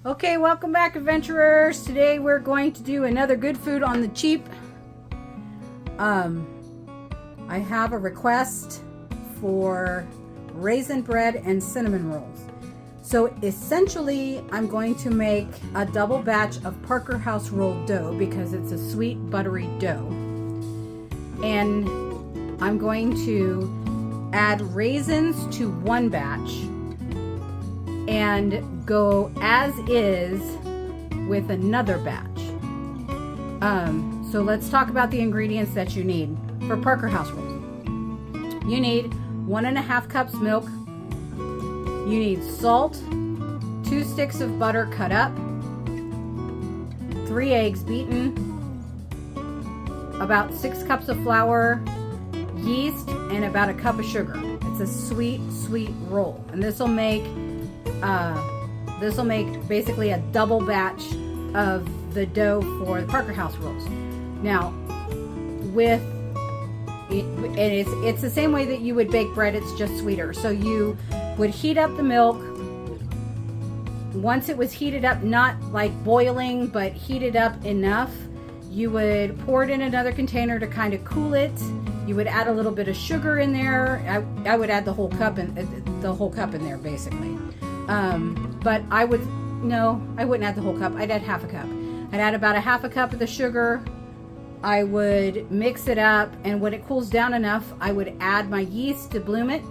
Okay, welcome back, adventurers. Today we're going to do another good food on the cheap. I have a request for raisin bread and cinnamon rolls. So essentially, I'm going to make a double batch of Parker House roll dough because it's a sweet, buttery dough. And I'm going to add raisins to one batch and go as is with another batch. So let's talk about the ingredients that you need for Parker House rolls. You need 1.5 cups milk. You need salt, 2 sticks of butter cut up, 3 eggs beaten, about 6 cups of flour, yeast, and about a cup of sugar. It's a sweet, sweet roll, and this will make basically a double batch of the dough for the Parker House rolls. Now, it's the same way that you would bake bread, it's just sweeter. So you would heat up the milk. Once it was heated up, not like boiling, but heated up enough, you would pour it in another container to kind of cool it. You would add a little bit of sugar in there. I would add the whole cup in there basically. But I wouldn't add the whole cup. I'd add half a cup. I'd add about a half a cup of the sugar. I would mix it up, and when it cools down enough, I would add my yeast to bloom it.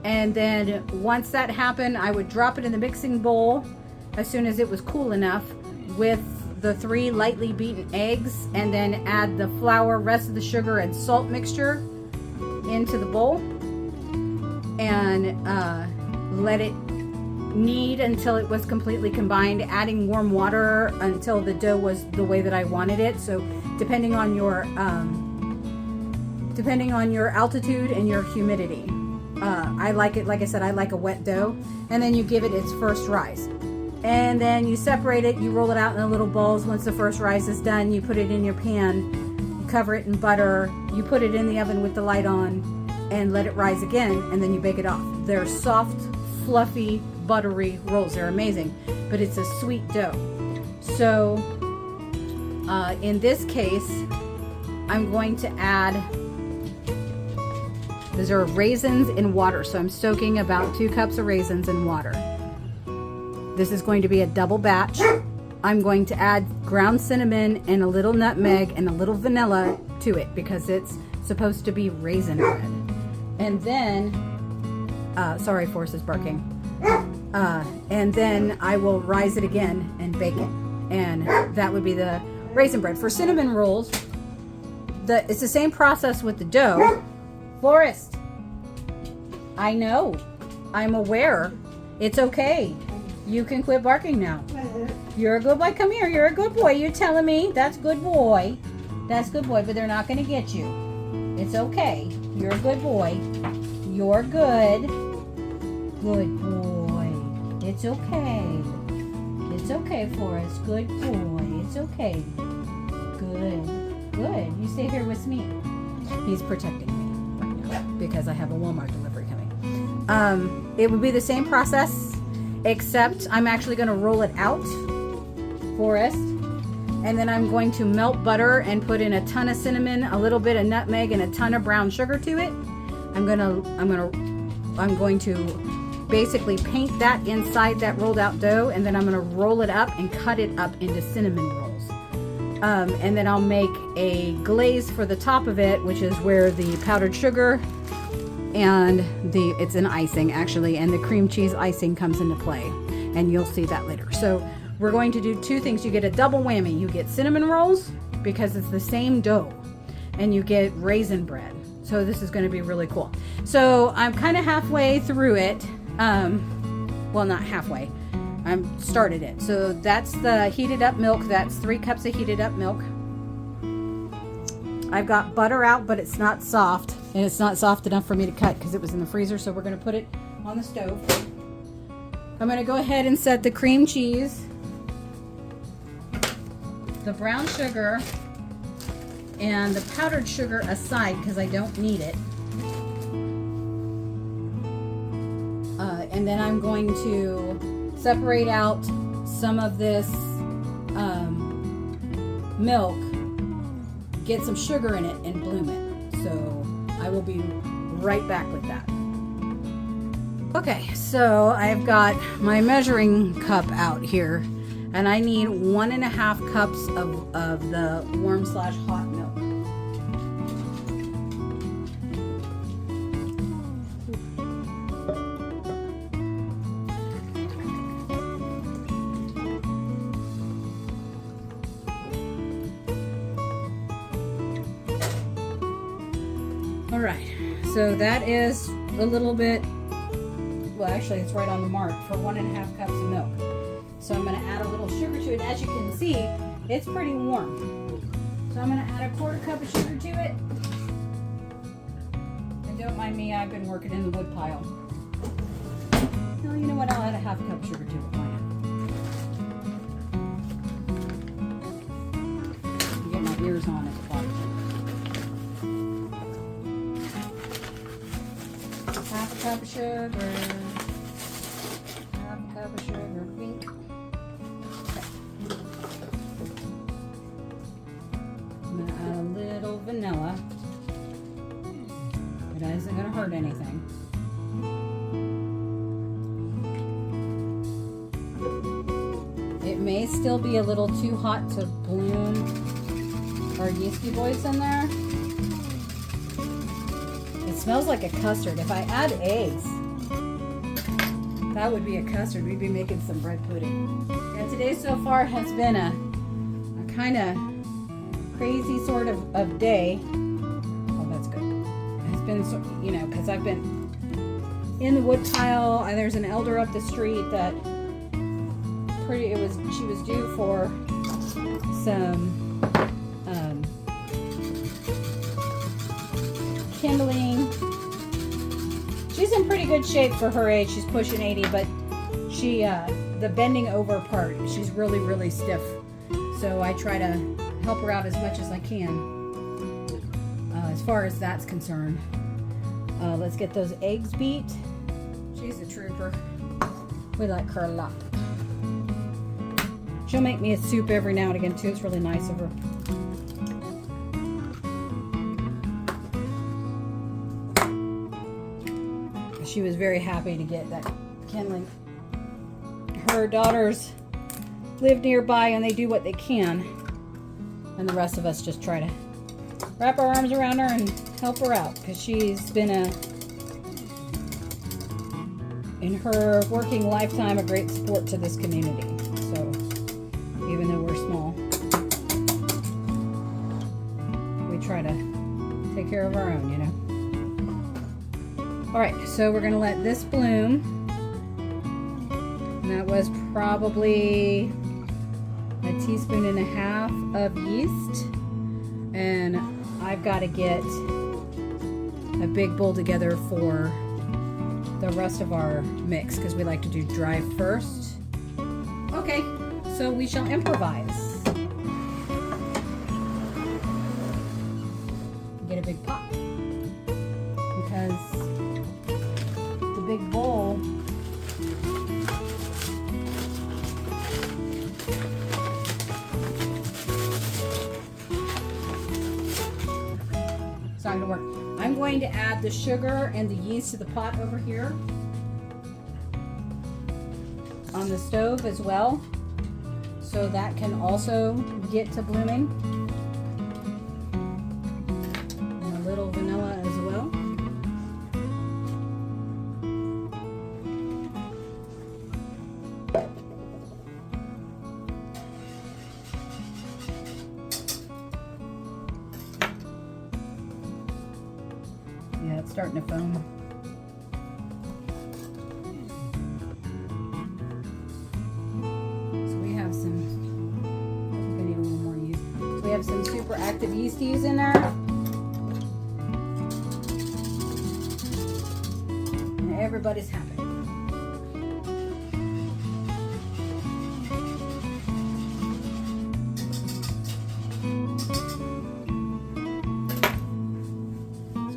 And then once that happened, I would drop it in the mixing bowl as soon as it was cool enough with the 3 lightly beaten eggs, and then add the flour, rest of the sugar, and salt mixture into the bowl, and let it knead until it was completely combined, adding warm water until the dough was the way that I wanted it. So depending on your altitude and your humidity. I like it, like I said, I like a wet dough. And then you give it its first rise. And then you separate it, you roll it out in the little balls. Once the first rise is done, you put it in your pan, you cover it in butter, you put it in the oven with the light on, and let it rise again, and then you bake it off. They're soft, fluffy, buttery rolls. They're amazing, but it's a sweet dough. So in this case, I'm going to add, these are raisins in water, so I'm soaking about 2 cups of raisins in water. This is going to be a double batch. I'm going to add ground cinnamon and a little nutmeg and a little vanilla to it because it's supposed to be raisin bread. And then, sorry, Forrest is barking. And then I will rise it again and bake it. And that would be the raisin bread. For cinnamon rolls, it's the same process with the dough. Forrest, I know, I'm aware. It's okay. You can quit barking now. You're a good boy. Come here. You're a good boy. You're telling me that's good boy. That's good boy, but they're not going to get you. It's okay. You're a good boy. You're good. Good boy. It's okay. It's okay, Forrest. Good boy. It's okay. Good. Good. You stay here with me. He's protecting me right now because I have a Walmart delivery coming. It would be the same process, except I'm actually going to roll it out, Forrest, and then I'm going to melt butter and put in a ton of cinnamon, a little bit of nutmeg, and a ton of brown sugar to it. I'm going to basically paint that inside that rolled out dough, and then I'm going to roll it up and cut it up into cinnamon rolls. And then I'll make a glaze for the top of it, which is where the powdered sugar and it's an icing actually, and the cream cheese icing comes into play, and you'll see that later. So we're going to do 2 things. You get a double whammy. You get cinnamon rolls because it's the same dough, and you get raisin bread. So this is going to be really cool. So I'm kind of halfway through it. Well, not halfway. I started it. So that's the heated up milk. That's 3 cups of heated up milk. I've got butter out, but it's not soft, and it's not soft enough for me to cut because it was in the freezer. So we're going to put it on the stove. I'm going to go ahead and set the cream cheese, the brown sugar, and the powdered sugar aside because I don't need it. And then I'm going to separate out some of this milk, get some sugar in it, and bloom it. So I will be right back with that. Okay, so I've got my measuring cup out here, and I need 1.5 cups of the warm/hot milk. All right, so that is a little bit, well, actually it's right on the mark for 1.5 cups of milk. So I'm going to add a little sugar to it. As you can see, it's pretty warm. So I'm going to add a 1/4 cup of sugar to it. And don't mind me, I've been working in the wood pile. Well, you know what? I'll add a 1/2 cup sugar to it. Why not? Get my ears on at the bottom. 1/2 cup of sugar. 1/2 cup of sugar. Wink. I'm going to add a little vanilla. It isn't going to hurt anything. It may still be a little too hot to bloom our yeasty boys in there. It smells like a custard. If I add eggs, that would be a custard. We'd be making some bread pudding. And today so far has been a kind of crazy sort of day. Oh, that's good. It's been, you know, because I've been in the wood pile. There's an elder up the street that she was due for some kindling. She's in pretty good shape for her age. She's pushing 80, but she the bending over part, she's really, really stiff. So I try to help her out as much as I can as far as that's concerned. Let's get those eggs beat. She's a trooper. We like her a lot. She'll make me a soup every now and again too. It's really nice of her. She was very happy to get that kindling. Her daughters live nearby and they do what they can. And the rest of us just try to wrap our arms around her and help her out. Because she's been in her working lifetime, a great support to this community. So, even though we're small, we try to take care of our own, you know. All right, so we're gonna let this bloom. And that was probably 1.5 teaspoons of yeast. And I've got to get a big bowl together for the rest of our mix because we like to do dry first. Okay, so we shall improvise. Get a big pot because the big bowl it's not going to work. I'm going to add the sugar and the yeast to the pot over here on the stove as well, so that can also get to blooming. And a little vanilla as well. Yeah, it's starting to foam. So we have some, I think I need a little more yeast. So we have some super active yeasties in there. And everybody's happy.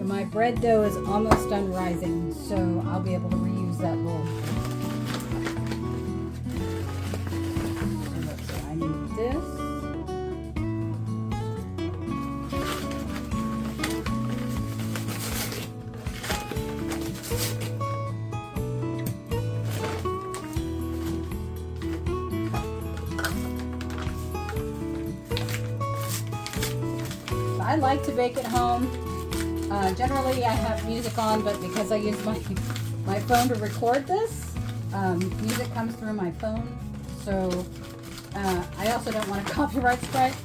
My bread dough is almost done rising, so I'll be able to reuse that bowl. like to bake at home. Generally, I have music on, but because I use my phone to record this, music comes through my phone. So I also don't want a copyright strike,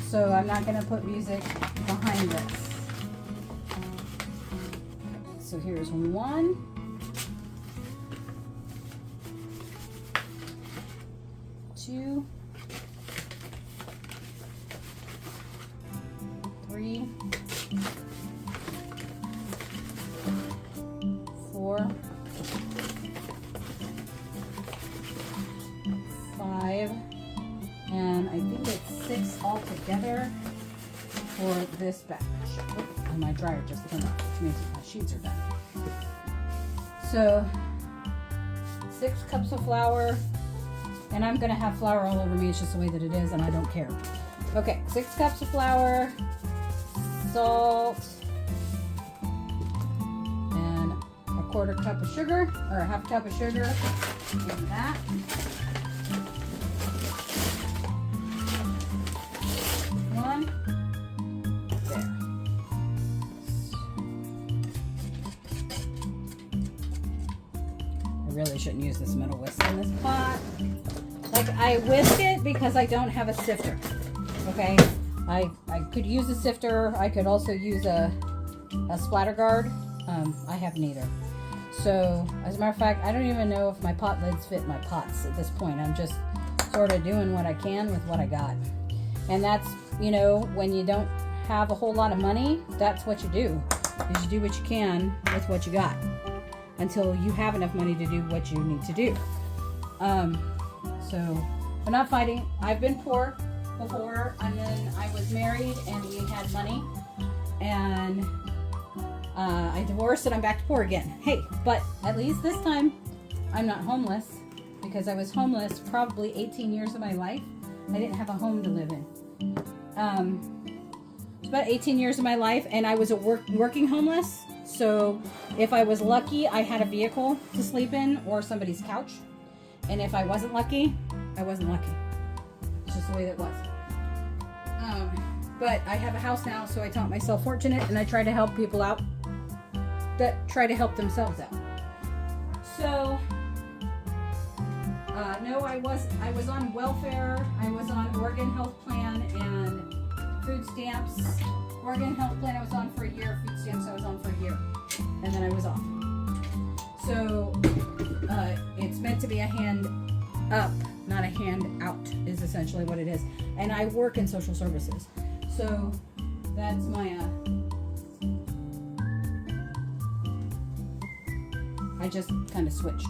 so I'm not going to put music behind this. So here's 1, 2, 3, 4, 5, and I think it's 6 altogether for this batch. Oh, and my dryer just came up, which means my sheets are done. So 6 cups of flour, and I'm gonna have flour all over me. It's just the way that it is, and I don't care. Okay, 6 cups of flour, salt, and a 1/4 cup of sugar, or a 1/2 cup of sugar in that. One. There. I really shouldn't use this metal whisk in this pot. Like, I whisk it because I don't have a sifter. Okay? I could use a sifter. I could also use a splatter guard. I have neither. So, as a matter of fact, I don't even know if my pot lids fit my pots at this point. I'm just sort of doing what I can with what I got. And that's, you know, when you don't have a whole lot of money, that's what you do. Is you do what you can with what you got until you have enough money to do what you need to do. So, we're not fighting. I've been poor before, and then I was married and we had money, and I divorced and I'm back to poor again. Hey, but at least this time I'm not homeless, because I was homeless probably 18 years of my life. I didn't have a home to live in. It's about 18 years of my life, and I was a working homeless. So if I was lucky, I had a vehicle to sleep in or somebody's couch. And if I wasn't lucky, I wasn't lucky. It's just the way that was. But I have a house now, so I count myself fortunate, and I try to help people out that try to help themselves out. So, no, I was on welfare. I was on Oregon Health Plan and food stamps. Oregon Health Plan I was on for a year. Food stamps I was on for a year, and then I was off. So it's meant to be a hand up, not a hand out, is essentially what it is. And I work in social services. So that's my, I just kind of switched.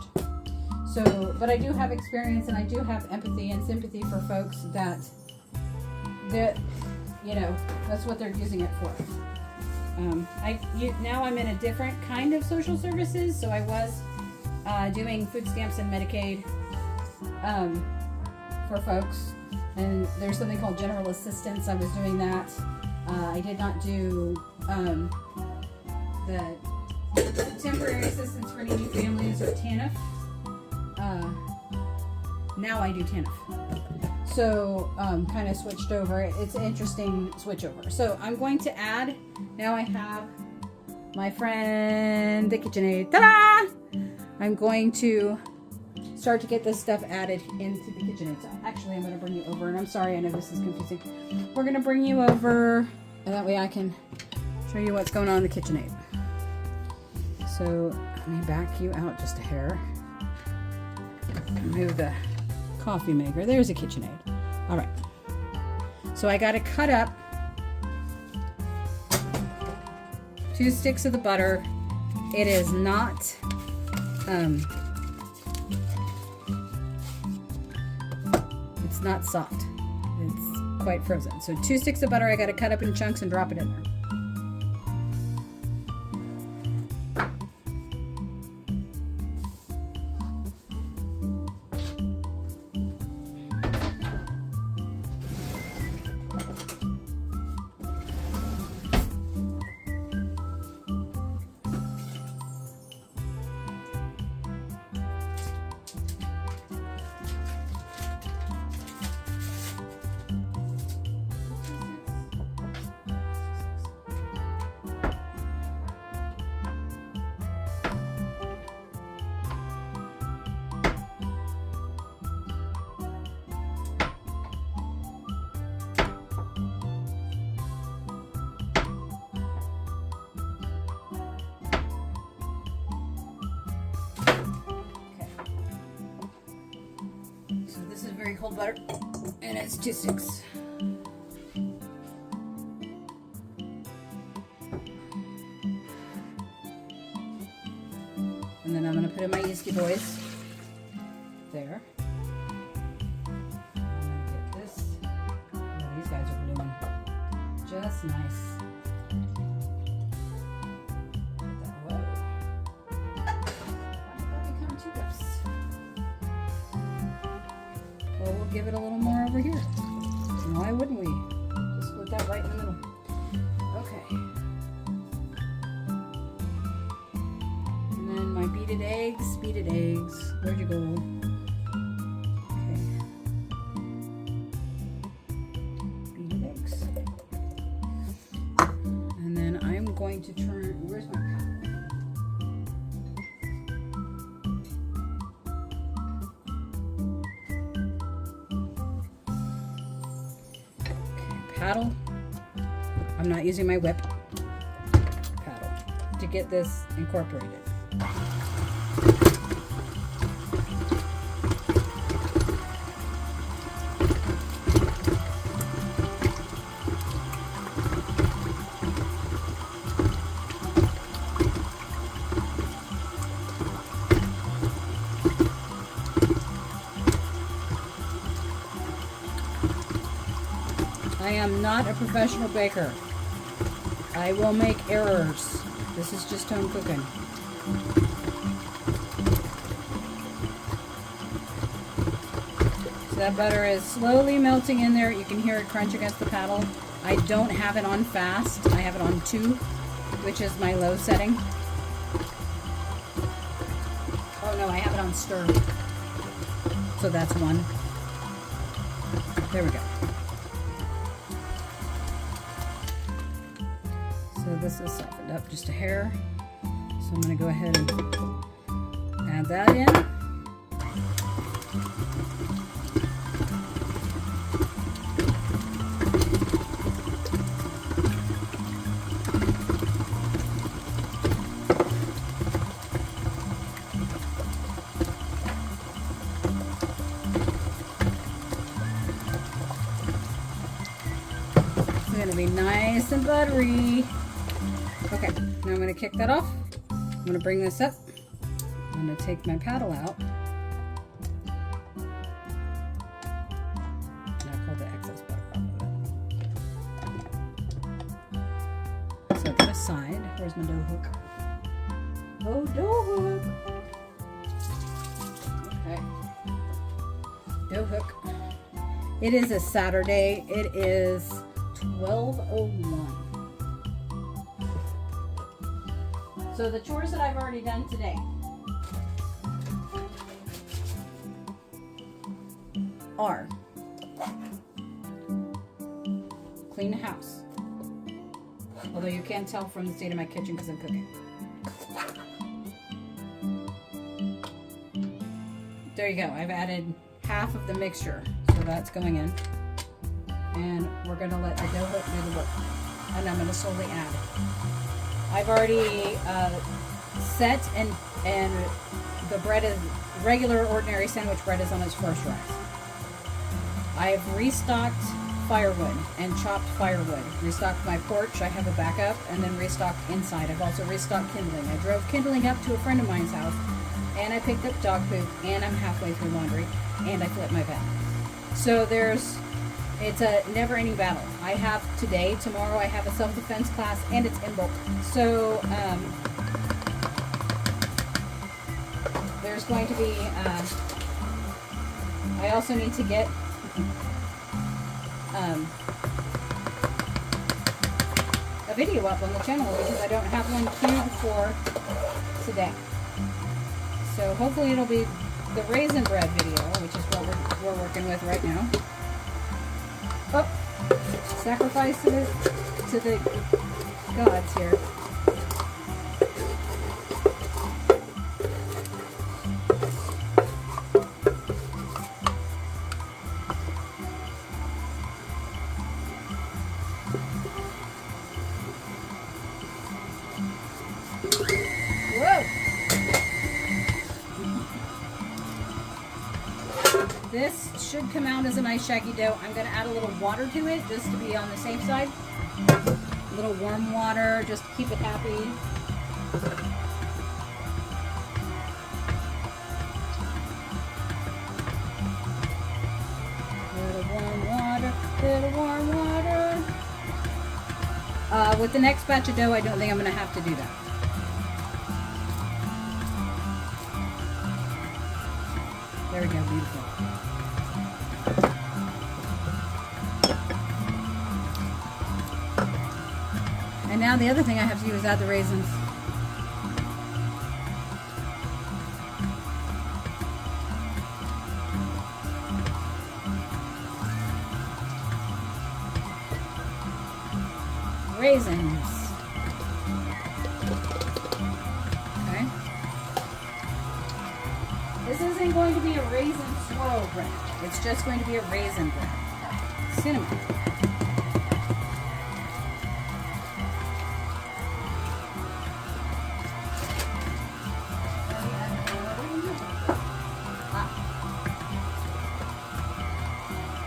So, but I do have experience, and I do have empathy and sympathy for folks that, you know, that's what they're using it for. Now I'm in a different kind of social services. So I was doing food stamps and Medicaid for folks, and there's something called general assistance. I was doing that. I did not do the temporary assistance for needy families, or TANF. Now I do TANF. So kind of switched over. It's an interesting switch over. So I'm going to add, now I have my friend the KitchenAid. Ta-da! I'm going to start to get this stuff added into the KitchenAid. So actually, I'm going to bring you over, and I'm sorry, I know this is confusing. We're going to bring you over, and that way I can show you what's going on in the KitchenAid. So let me back you out just a hair. Move the coffee maker. There's a KitchenAid. All right. So I got to cut up 2 sticks of the butter. It is not it's not soft. It's quite frozen. So 2 sticks of butter I got to cut up in chunks and drop it in there. very cold butter, and it's 2 sticks. And then I'm going to put in my yeasty boys. There. I'm going to get this. Oh, these guys are blooming. Just nice. Whoa. That'll become 2 cups. Well, we'll give it a little more over here. Why wouldn't we? Just split that right in the middle. Okay. And then my beaten eggs. Where'd you go? Okay. Beaten eggs. And then I'm going to turn, where's my paddle? I'm not using my whip paddle to get this incorporated. I am not a professional baker. I will make errors. This is just home cooking. So that butter is slowly melting in there. You can hear it crunch against the paddle. I don't have it on fast. I have it on 2, which is my low setting. Oh no, I have it on stir. So that's 1. There we go. So this is softened up just a hair. So I'm going to go ahead and add that in. It's going to be nice and buttery. Okay, now I'm going to kick that off. I'm going to bring this up. I'm going to take my paddle out. And I'll pull the excess butter off of it. So to the side, where's my dough hook? Oh, dough hook. Okay. Dough hook. It is a Saturday. It is 12:01. So the chores that I've already done today are clean the house. Although you can't tell from the state of my kitchen because I'm cooking. There you go. I've added half of the mixture. So that's going in. And we're going to let the dough hook do the work. And I'm going to slowly add. I've already set and the bread is regular ordinary sandwich bread is on its first rise. I've restocked firewood and chopped firewood. Restocked my porch, I have a backup, and then restocked inside. I've also restocked kindling. I drove kindling up to a friend of mine's house, and I picked up dog poop, and I'm halfway through laundry, and I flipped my bed. So it's a never-ending battle. I have today, tomorrow I have a self-defense class, and it's in bulk. So there's going to be, I also need to get a video up on the channel because I don't have one queued for today. So hopefully it'll be the raisin bread video, which is what we're working with right now. Oh, sacrifice to the gods here. Whoa! This should come out as a nice shaggy dough. I'm going to add a little water to it just to be on the safe side. A little warm water just to keep it happy. Little warm water, little warm water. With the next batch of dough, I don't think I'm going to have to do that. There we go, beautiful. And now the other thing I have to do is add the raisins. Raisins. Okay. This isn't going to be a raisin swirl bread. It's just going to be a raisin bread. Cinnamon.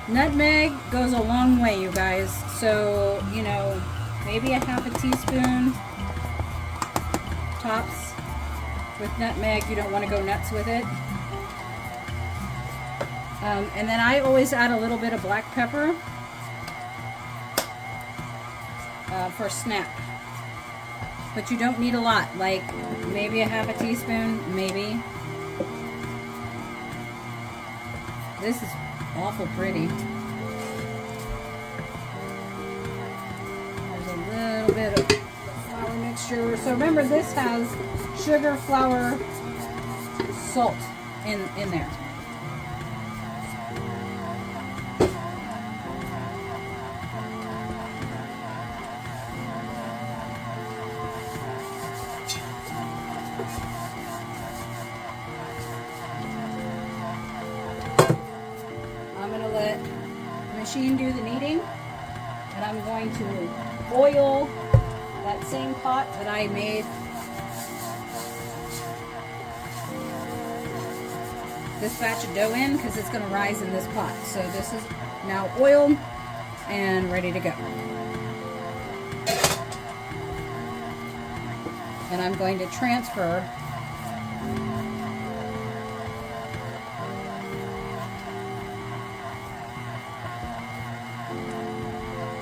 Nutmeg goes a long way, you guys. So, you know, maybe a half a teaspoon tops with nutmeg. You don't want to go nuts with it. And then I always add a little bit of black pepper for snap. But you don't need a lot, like maybe a half a teaspoon, maybe. This is awful pretty. There's a little bit of flour mixture. So remember, this has sugar, flour, salt in there. Machine do the kneading, and I'm going to oil that same pot that I made this batch of dough in, because it's going to rise in this pot. So this is now oiled and ready to go. And I'm going to transfer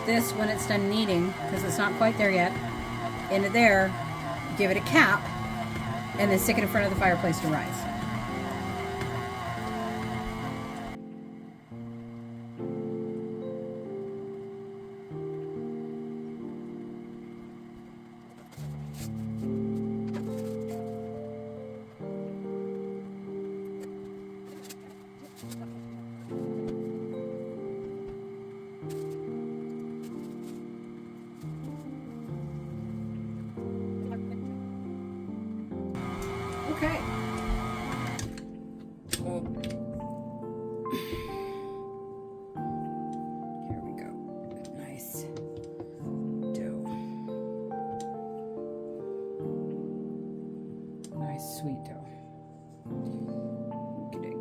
this when it's done kneading, because it's not quite there yet, into there, give it a cap, and then stick it in front of the fireplace to rise. Okay. Here we go. Nice dough. Nice sweet dough. Okay.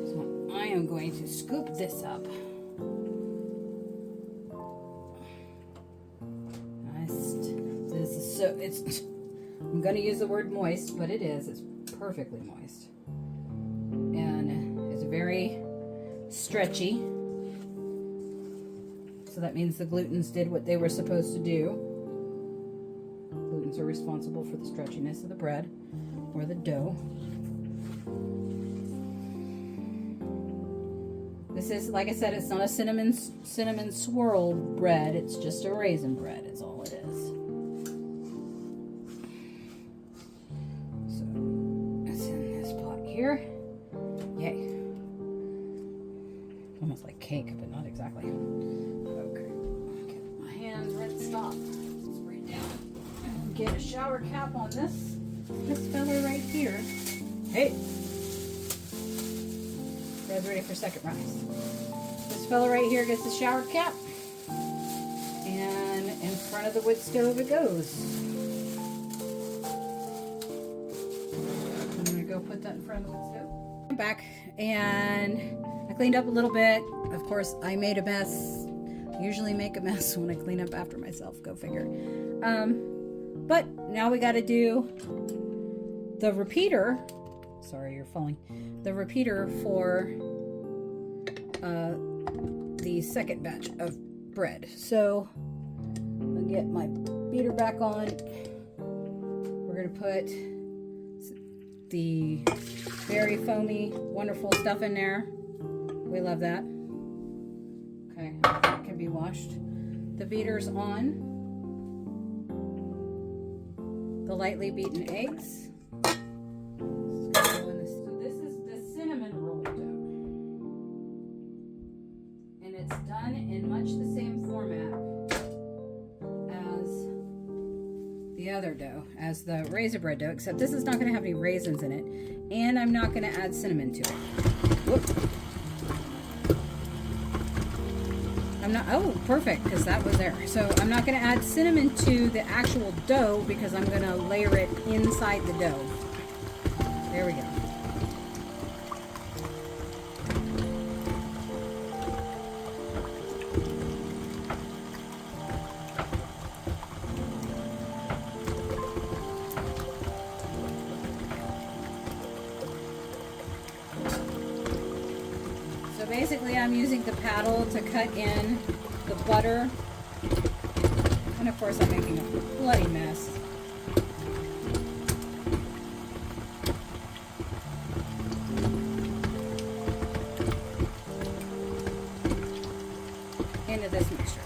So I am going to scoop this up. So it's, I'm going to use the word moist, but it is. It's perfectly moist. And it's very stretchy. So that means the glutens did what they were supposed to do. Glutens are responsible for the stretchiness of the bread or the dough. This is, like I said, it's not a cinnamon swirl bread. It's just a raisin bread is all it is. Here, yay! Almost like cake, but not exactly. Okay, get my hand ready to stop. Spray down and get a shower cap on this fella right here. Hey, bread's ready for second rise. This fella right here gets the shower cap, and in front of the wood stove it goes. around the wood stove. I'm back and I cleaned up a little bit. Of course, I made a mess. I usually make a mess when I clean up after myself. Go figure. But now we got to do the repeater. Sorry, you're falling. The repeater for the second batch of bread. So I'll get my beater back on. We're going to put the very foamy, wonderful stuff in there. We love that. Okay, that can be washed. The beater's on. The lightly beaten eggs. So this is the cinnamon roll dough. And it's done in much the same format as the other dough, as the raisin bread dough, except this is not going to have any raisins in it. And I'm not going to add cinnamon to it. Whoop. I'm not, oh, perfect, because that was there. So I'm not going to add cinnamon to the actual dough because I'm going to layer it inside the dough. There we go. So basically I'm using the paddle to cut in the butter, and of course I'm making a bloody mess. Into this mixture.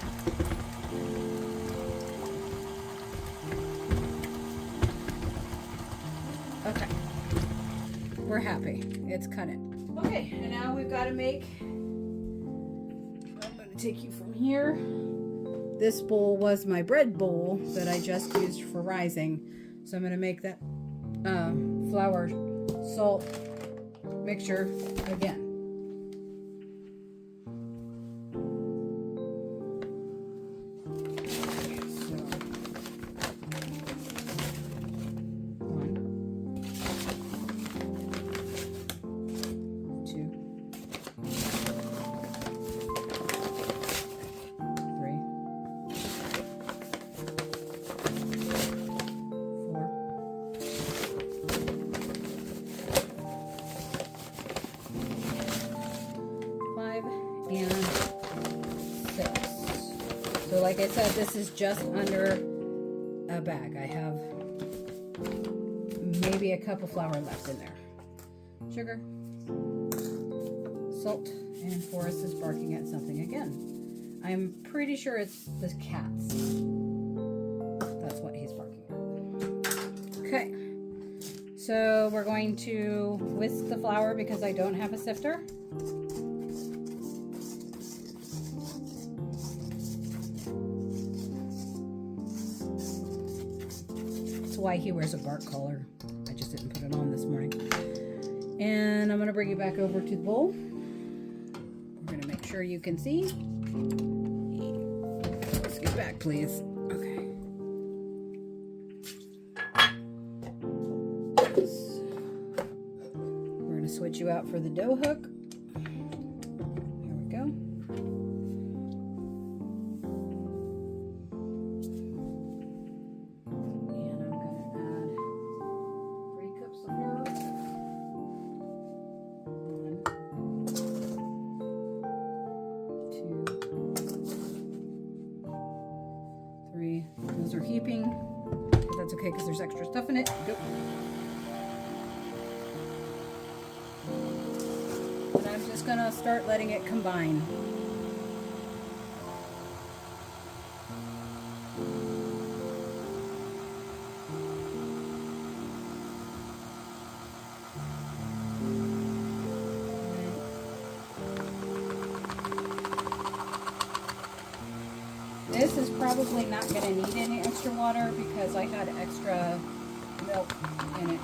Okay, we're happy, it's cut in. Okay, and now we've got to make, I'm going to take you from here. This bowl was my bread bowl that I just used for rising. So I'm going to make that flour salt mixture again. And 6. So like I said, this is just under a bag. I have maybe a cup of flour left in there. Sugar, salt, and Forrest is barking at something again. I'm pretty sure it's the cats. That's what he's barking at. Okay, so we're going to whisk the flour because I don't have a sifter. Why he wears a bark collar. I just didn't put it on this morning. And I'm going to bring you back over to the bowl. We're going to make sure you can see. Let's get back, please. Okay. We're going to switch you out for the dough hook. Here we go. Those are heaping, but that's okay because there's extra stuff in it. Go. And I'm just gonna start letting it combine. This is probably not going to need any extra water because I had extra milk in it.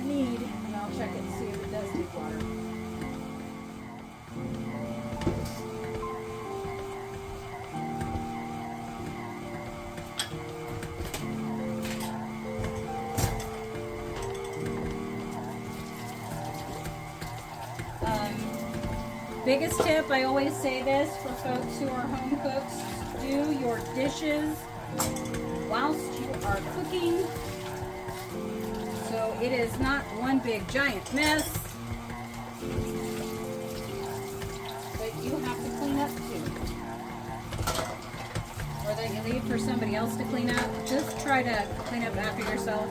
that need? And I'll check it and see if it does need water. Biggest tip, I always say this for folks who are home cooks, do your dishes whilst you are cooking, so it is not one big giant mess that you have to clean up too, or that you leave for somebody else to clean up. Just try to clean up after yourself.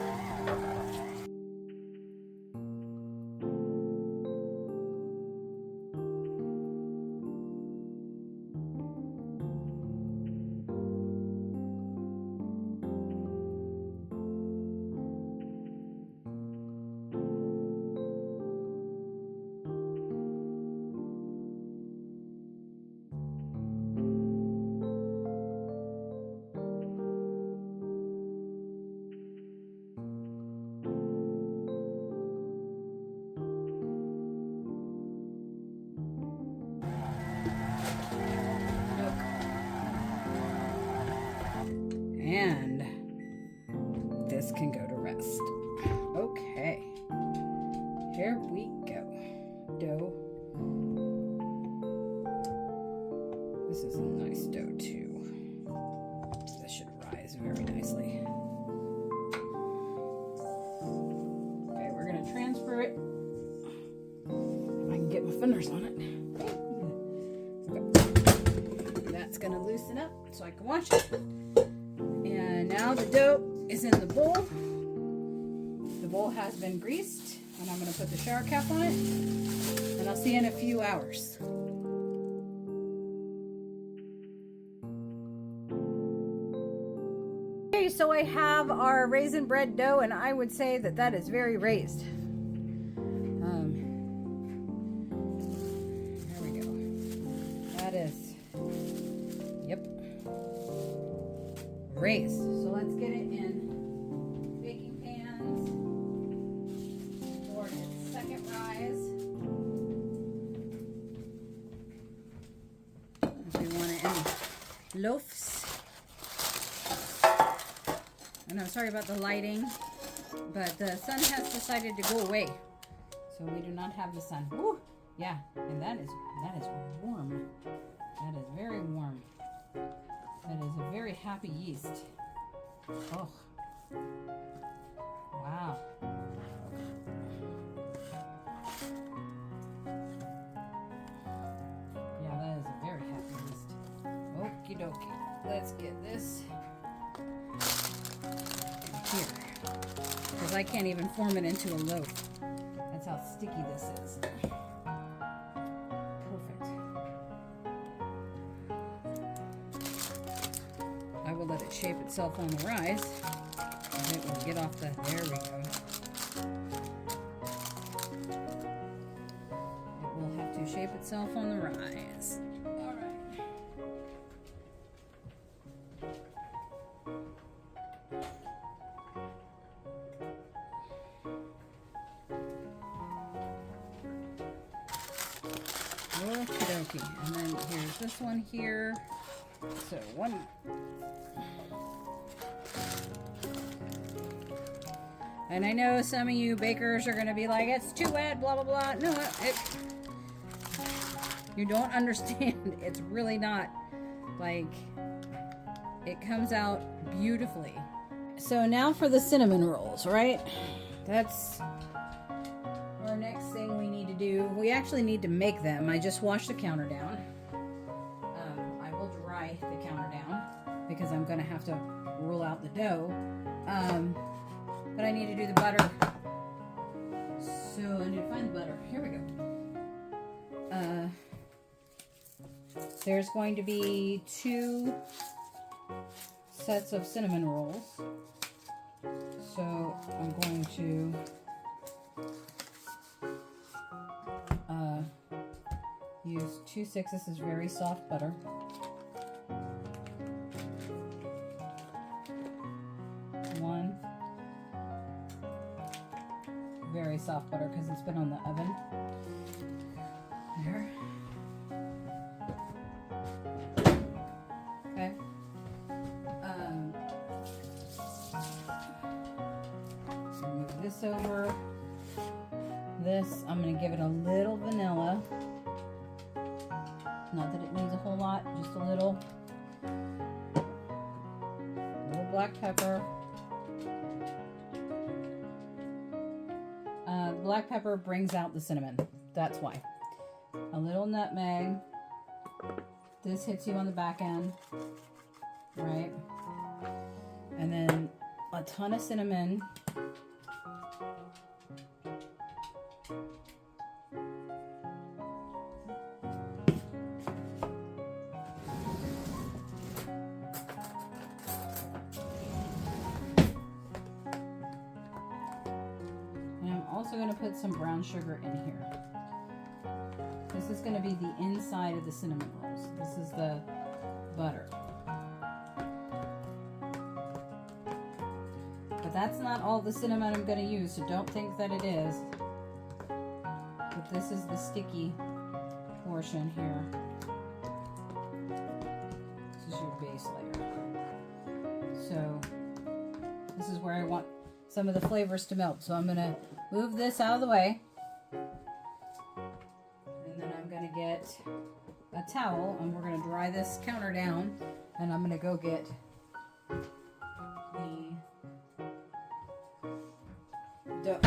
And this can go to rest. Okay, here we go. Dough. This is a nice dough too. This should rise very nicely. Okay, we're gonna transfer it. If I can get my fingers on it. Okay. That's gonna loosen up so I can wash it. And now the dough is in the bowl. The bowl has been greased, and I'm going to put the shower cap on it, and I'll see you in a few hours. Okay, so I have our raisin bread dough, and I would say that that is very raised. There we go. That is, yep, raised. So let's get it in baking pans for its second rise. We want it in loaves. And I'm sorry about the lighting, but the sun has decided to go away, so we do not have the sun. Woo! Yeah, and that is warm. That is very warm. That is a very happy yeast. Oh, wow. Yeah, that is a very happy yeast. Okie dokie. Let's get this here, because I can't even form it into a loaf. That's how sticky this is. Perfect. I will let it shape itself on the rise. And it will get off the, there we go. It will have to shape itself on the rise. All right. Okie dokie. And then here's this one here. So one. And I know some of you bakers are going to be like, it's too wet, blah, blah, blah. No, you don't understand. It's really not. Like, it comes out beautifully. So now for the cinnamon rolls, right? That's our next thing we need to do. We actually need to make them. I just washed the counter down. I will dry the counter down because I'm going to have to roll out the dough. But I need to do the butter. So I need to find the butter. Here we go. There's going to be 2 sets of cinnamon rolls. So I'm going to use 2/6. This is very soft butter. Very very soft butter because it's been on the oven. There. Okay. Move this over. This, I'm going to give it a little vanilla. Not that it needs a whole lot, just a little. A little black pepper. The black pepper brings out the cinnamon. That's why. A little nutmeg. This hits you on the back end, right? And then a ton of cinnamon. Also going to put some brown sugar in here. This is going to be the inside of the cinnamon rolls. This is the butter. But that's not all the cinnamon I'm going to use, so don't think that it is. But this is the sticky portion here. This is your base layer. So this is where I want some of the flavors to melt. So I'm going to move this out of the way. And then I'm going to get a towel and we're going to dry this counter down. And I'm going to go get the dough.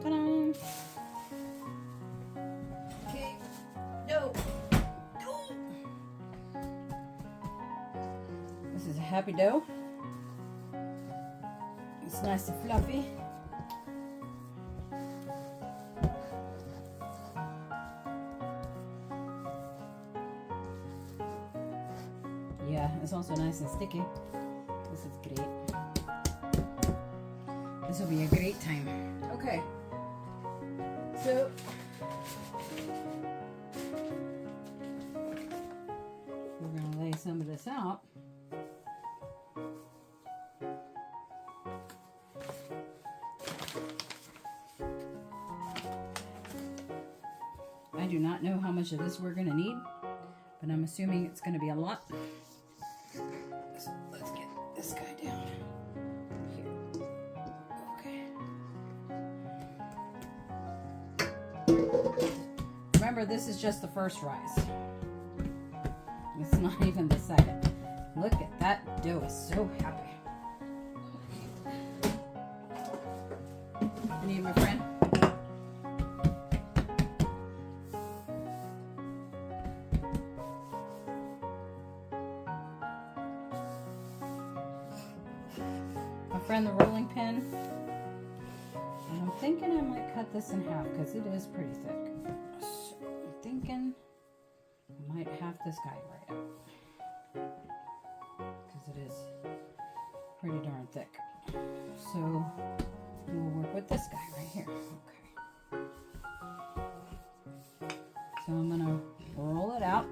Ta-da! Okay, dough. This is a happy dough. It's nice and fluffy. Yeah, it's also nice and sticky. This is great. This will be a great time. Okay. So we're going to lay some of this out. I do not know how much of this we're going to need, but I'm assuming it's going to be a lot. So let's get this guy down here. Okay. Remember, this is just the first rise. It's not even the second. Look at that dough, is so happy. I need my friend. Friend, the rolling pin, and I'm thinking I might cut this in half because it is pretty thick. So I'm thinking I might half this guy right out because it is pretty darn thick. So we'll work with this guy right here. Okay. So I'm gonna roll it out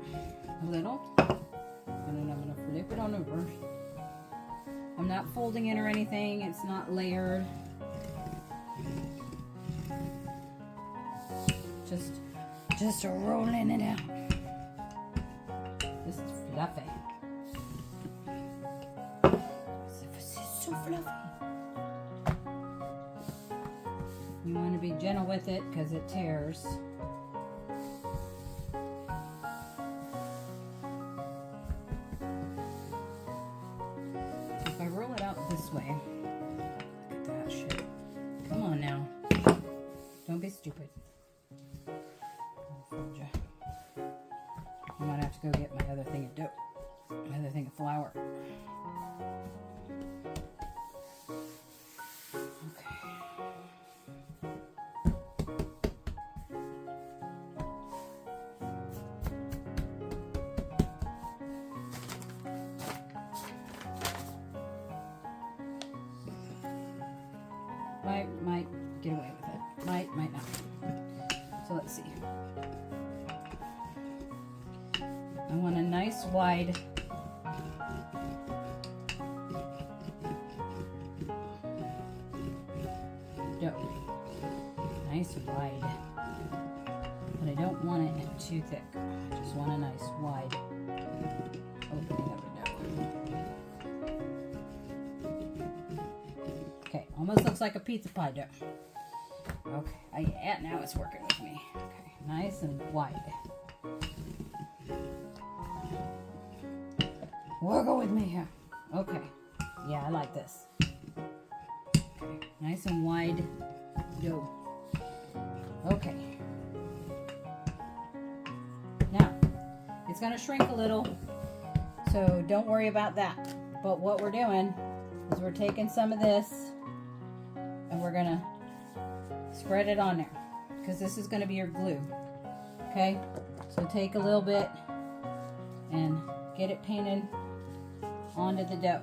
a little, and then I'm gonna flip it on over. I'm not folding it or anything. It's not layered. Just rolling it out. This is fluffy. This is so fluffy. You want to be gentle with it because it tears. This way. Look at that shit. Come on now. Don't be stupid. I might have to go get my other thing of dough. My other thing of flour. Might get away with it. Might not. So let's see. I want a nice wide dough. Nice and wide. But I don't want it too thick. I just want a nice wide opening of the dough. Okay, almost looks like a pizza pie dough. Okay, yeah, now it's working with me. Okay, nice and wide. Wiggle with me here. Okay, yeah, I like this. Okay, nice and wide dough. Okay. Now, it's going to shrink a little, so don't worry about that. But what we're doing is we're taking some of this and we're going to spread it on there because this is going to be your glue. Okay? So take a little bit and get it painted onto the dough.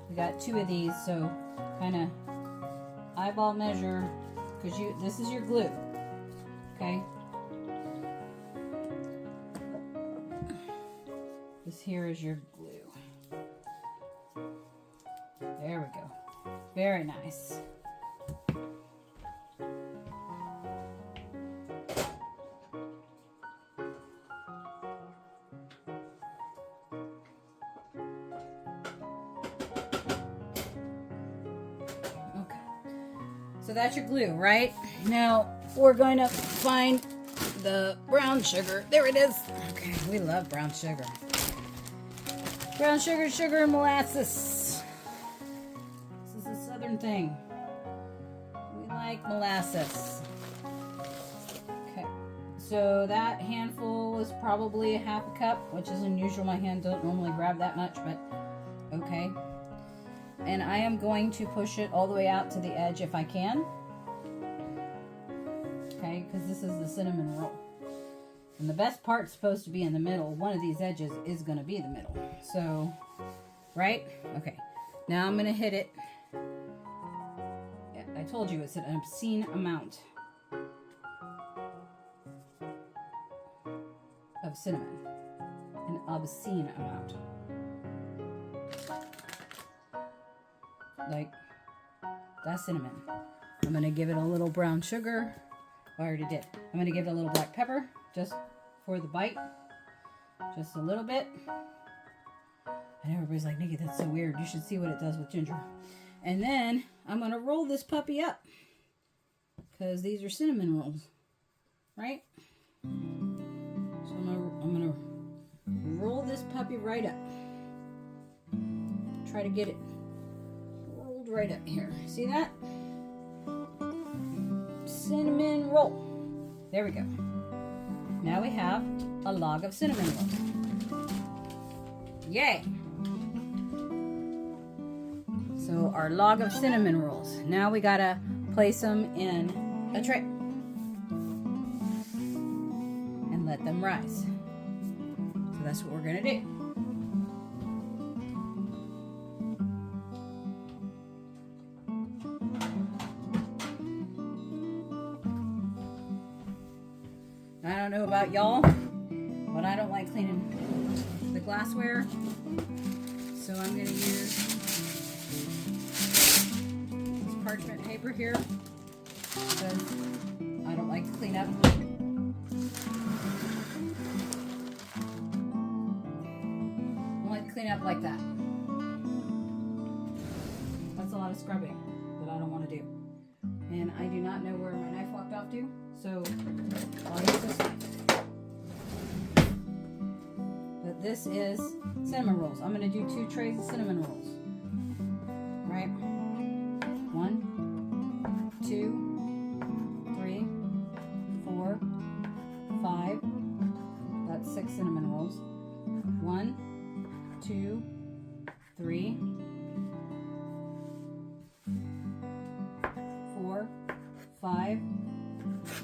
We got 2 of these, so kind of eyeball measure because this is your glue. Okay? This here is your glue. There we go. Very nice. So that's your glue, right? Now we're going to find the brown sugar. There it is. Okay, we love brown sugar. Brown sugar, sugar, and molasses. This is a southern thing. We like molasses. Okay, so that handful is probably a half a cup, which is unusual. My hand don't normally grab that much, but okay. And I am going to push it all the way out to the edge if I can. Okay, because this is the cinnamon roll. And the best part's supposed to be in the middle. One of these edges is going to be the middle. So, right? Okay. Now I'm going to hit it. I told you it's an obscene amount of cinnamon. An obscene amount. Like, that's cinnamon. I'm going to give it a little brown sugar. I already did. I'm going to give it a little black pepper just for the bite. Just a little bit. I know everybody's like, Nikki, that's so weird. You should see what it does with ginger. And then I'm going to roll this puppy up because these are cinnamon rolls, right? So I'm going to roll this puppy right up. Try to get it right up here. See that? Cinnamon roll. There we go. Now we have a log of cinnamon rolls. Yay! So our log of cinnamon rolls. Now we gotta place them in a tray and let them rise. So that's what we're gonna do. I don't know about y'all, but I don't like cleaning the glassware, so I'm going to use this parchment paper here because I don't like to clean up. I don't like to clean up like that. That's a lot of scrubbing that I don't want to do. And I do not know where my knife walked off to, so I'll use this knife. But this is cinnamon rolls. I'm going to do 2 trays of cinnamon rolls. Right? 1, 2, 3, 4, 5. That's 6 cinnamon rolls. 1, 2, 3, 4, 5.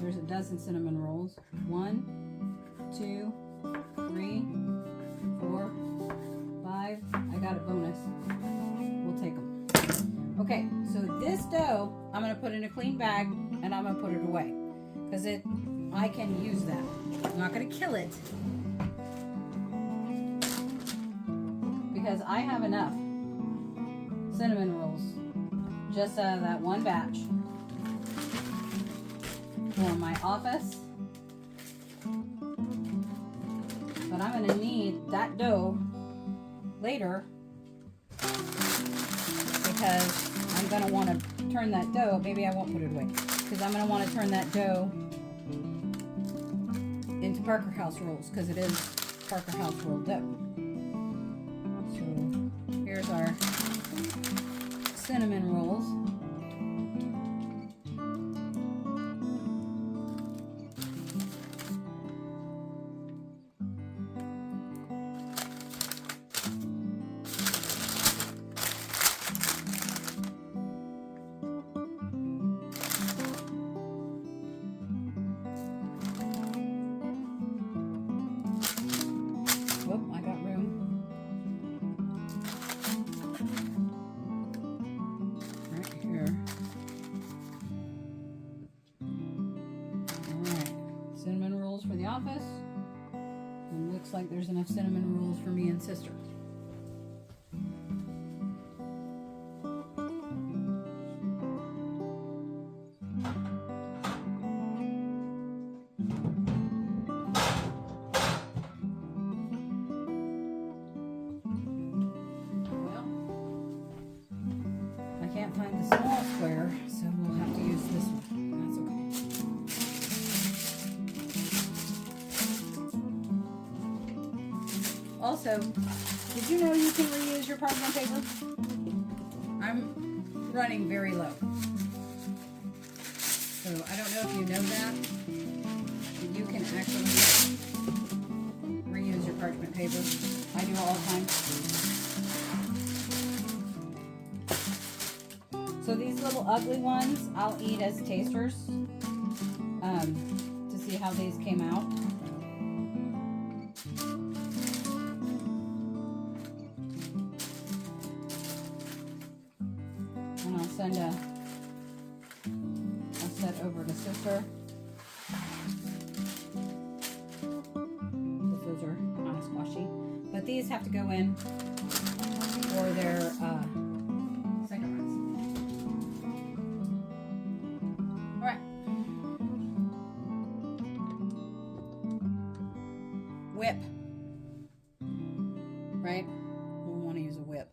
There's a dozen cinnamon rolls. 1, 2, 3, 4, 5. I got a bonus. We'll take them. Okay, so this dough, I'm going to put in a clean bag and I'm going to put it away. Because I can use that. I'm not going to kill it. Because I have enough cinnamon rolls just out of that one batch for my office. But I'm going to need that dough later because I'm going to want to turn that dough. Maybe I won't put it away because I'm going to want to turn that dough into Parker House rolls because it is Parker House roll dough. So here's our cinnamon rolls. Whoop, I got room. Right here. Alright, cinnamon rolls for the office. And looks like there's enough cinnamon rolls for me and sister. Can't find the small square, so we'll have to use this one. That's okay. Also, did you know you can reuse your parchment paper? I'm running very low. So I don't know if you know that, but you can actually reuse your parchment paper. I do all the time. So these little ugly ones, I'll eat as tasters to see how these came out. And I'll send I'll set over to sister. Because those are kind of squashy. But these have to go in for their second runs. Whip, right? We'll want to use a whip.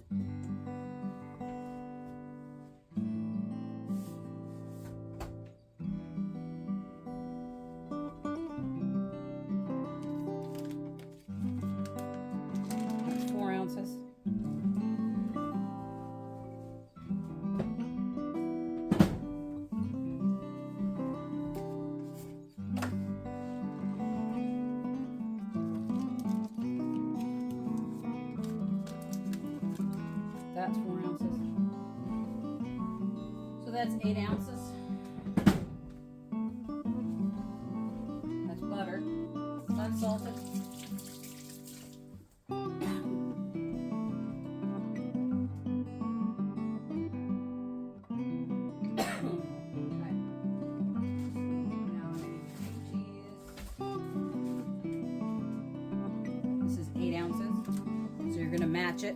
That's 4 ounces. That's 4 ounces. So that's 8 ounces. That's butter. Unsalted. This is 8 ounces. So you're going to match it.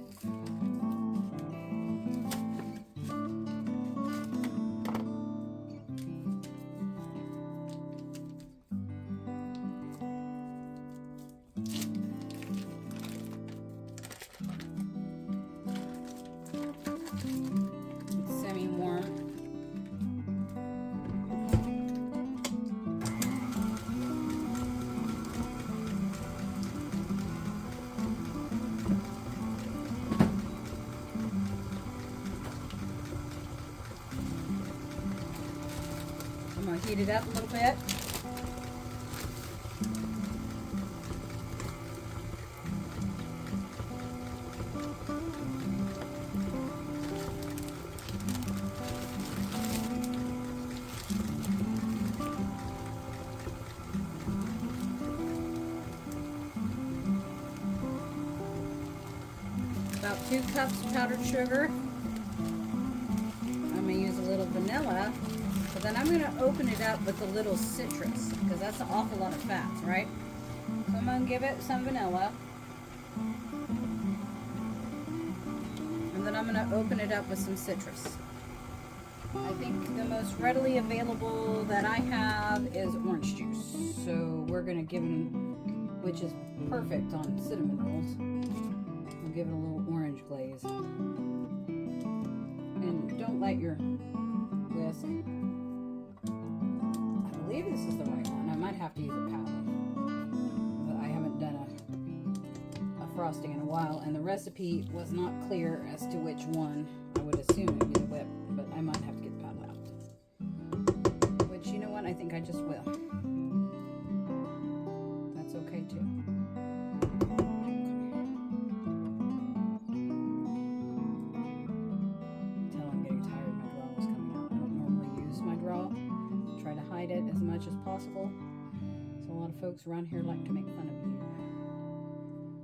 I'm going to heat it up a little bit. About 2 cups powdered sugar. I'm going to use a little vanilla. But then I'm going to open it up with a little citrus because that's an awful lot of fats, right? So I'm going to give it some vanilla. And then I'm going to open it up with some citrus. I think the most readily available that I have is orange juice. So we're going to give them, which is perfect on cinnamon rolls. We'll give it a little orange glaze. And don't let your whisk. I believe this is the right one. I might have to use a palette. But I haven't done a frosting in a while. And the recipe was not clear as to which one. I would assume it would be the whip, but I might have to get the palette out. Which, you know what? I think I just will. That's okay too. Until I'm getting tired, my draw was coming out. I don't normally use my draw. Try to hide it as much as possible. So a lot of folks around here like to make fun of you.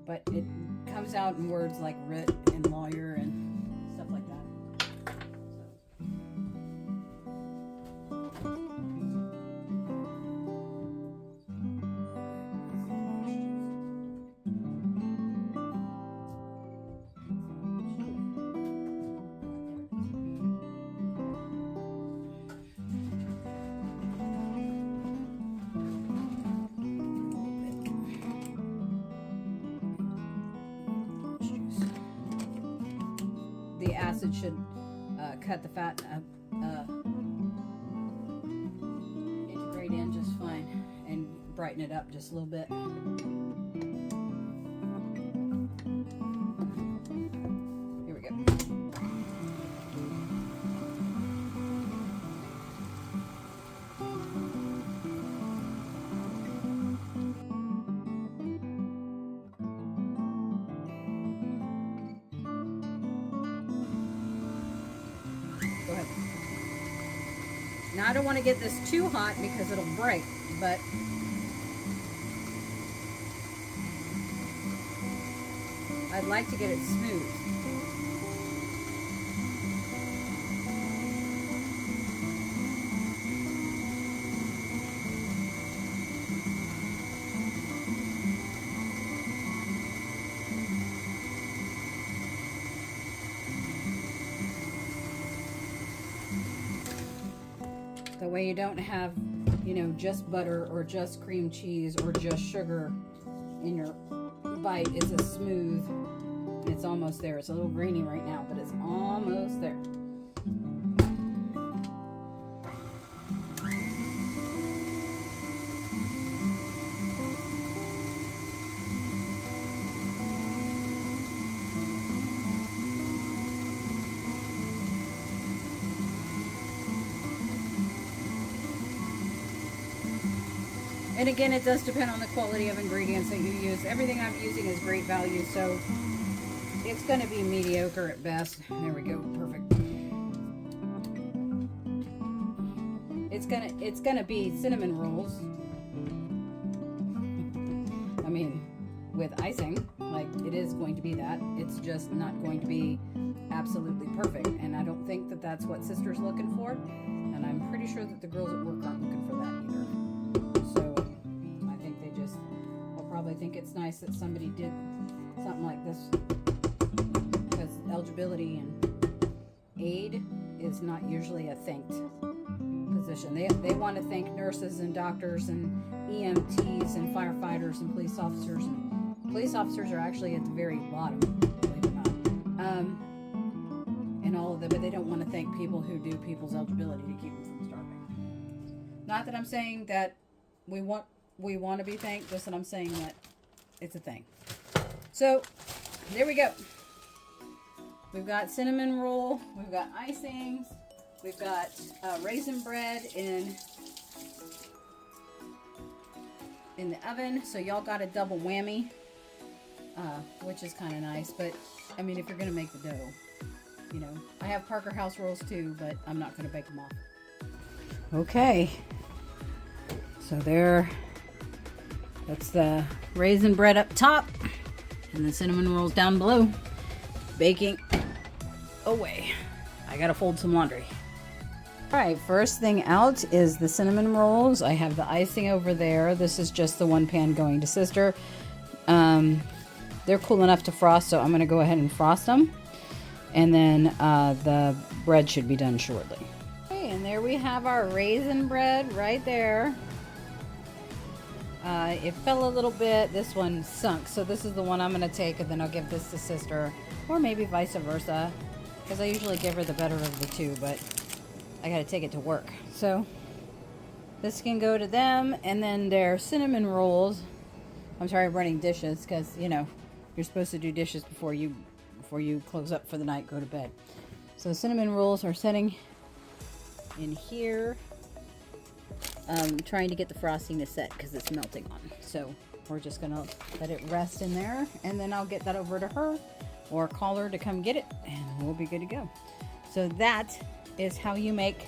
But it comes out in words like writ and lawyer and stuff like that. The acid should cut the fat integrate in just fine and brighten it up just a little bit. Here we go. Go ahead. Now I don't want to get this too hot because it'll break, but I'd like to get it smooth. That way you don't have, you know, just butter or just cream cheese or just sugar in your bite. It's a smooth, it's almost there. It's a little grainy right now, but it's almost there. And again, it does depend on the quality of ingredients that you use. Everything I'm using is great value, so it's going to be mediocre at best. There we go, perfect. It's gonna be cinnamon rolls. I mean, with icing, like it is going to be that. It's just not going to be absolutely perfect, and I don't think that that's what Sister's looking for. And I'm pretty sure that the girls at work aren't looking for that either. So probably think it's nice that somebody did something like this, because eligibility and aid is not usually a thanked position. They want to thank nurses and doctors and EMTs and firefighters and police officers. And police officers are actually at the very bottom, believe it or not. And all of them, but they don't want to thank people who do people's eligibility to keep them from starving. Not that I'm saying that we want to be thanked, just that I'm saying that it's a thing. So, there we go. We've got cinnamon roll, we've got icings, we've got raisin bread in the oven. So y'all got a double whammy, which is kind of nice. But, I mean, if you're going to make the dough, you know. I have Parker House rolls too, but I'm not going to bake them off. Okay. So there. That's the raisin bread up top and the cinnamon rolls down below. Baking away. I gotta fold some laundry. All right, first thing out is the cinnamon rolls. I have the icing over there. This is just the one pan going to Sister. They're cool enough to frost, so I'm gonna go ahead and frost them. And then the bread should be done shortly. There we have our raisin bread right there. It fell a little bit. This one sunk. So this is the one I'm going to take, and then I'll give this to sister, or maybe vice versa, because I usually give her the better of the two, but I got to take it to work. So this can go to them, and then their cinnamon rolls. I'm sorry, I'm running dishes because, you know, you're supposed to do dishes before you close up for the night, go to bed. So the cinnamon rolls are setting in here. Trying to get the frosting to set because it's melting on. So we're just gonna let it rest in there, and then I'll get that over to her or call her to come get it, and we'll be good to go. So that is how you make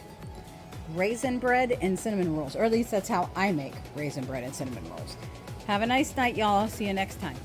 raisin bread and cinnamon rolls, or at least that's how I make raisin bread and cinnamon rolls. Have a nice night, y'all. See you next time.